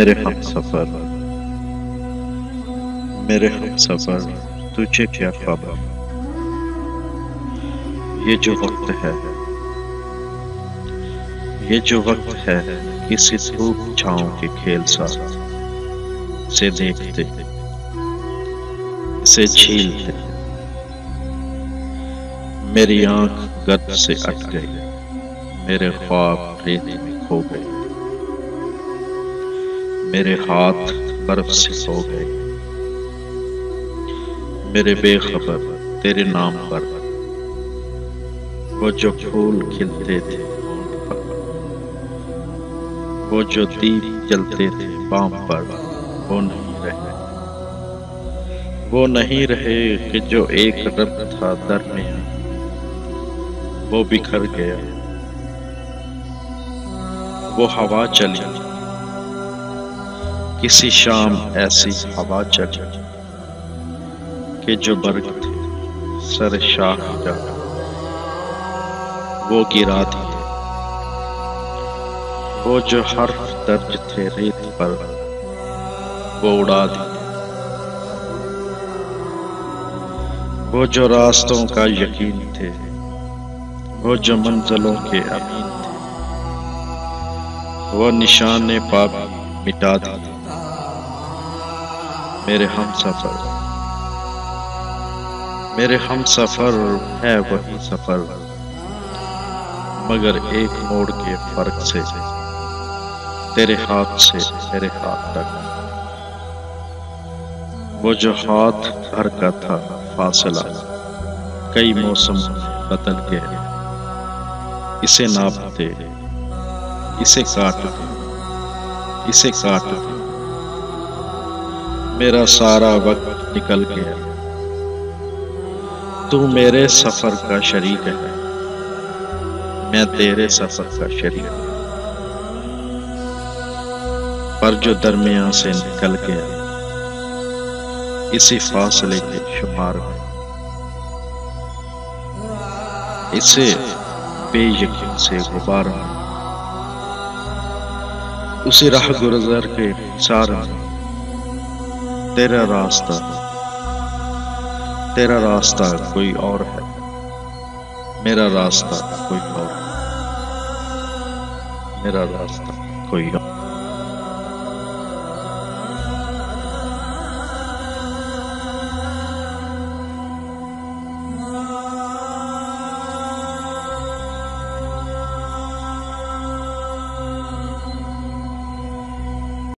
मेरे हमसफर तुझे क्या खबर। ये जो वक्त है किसी धूप छाँव के खेल सा से देखते इसे झीलते। मेरी आंख गर्द से अट गई, मेरे ख्वाब रेत में खो गए, मेरे हाथ बर्फ से सो गए। मेरे बेखबर तेरे नाम पर वो जो फूल खिलते थे होंठ पर, वो जो दीप जलते थे बाम पर, वो नहीं रहे कि जो एक रब था दरमियां वो बिखर गया। वो हवा चली किसी शाम, ऐसी हवा चली कि जो बर्ग थे सर शाख जा वो गिरा दिए। वो जो हर्फ दर्ज थे रेत पर वो उड़ा दिए। वो जो रास्तों का यकीन थे, वो जो मंजिलों के अमीन थे, वो निशाने पा मिटा दिए। मेरे हमसफर है वही सफर, मगर एक मोड़ के फर्क से तेरे हाथ से मेरे हाथ तक। वो जो हाथ भर का था फासला कई मौसम बदल गए। इसे नापते, इसे काटते, इसे काटते मेरा सारा वक्त निकल गया। तू मेरे सफर का शरीक है, मैं तेरे सफर का शरीक हूं। पर जो दरमियां से निकल गया इसी फासले के शुमार में, इसे बेयकीन से गुबार में, उसी राह गुजर के सार में तेरा रास्ता कोई और है, मेरा रास्ता कोई और, मेरा रास्ता कोई और।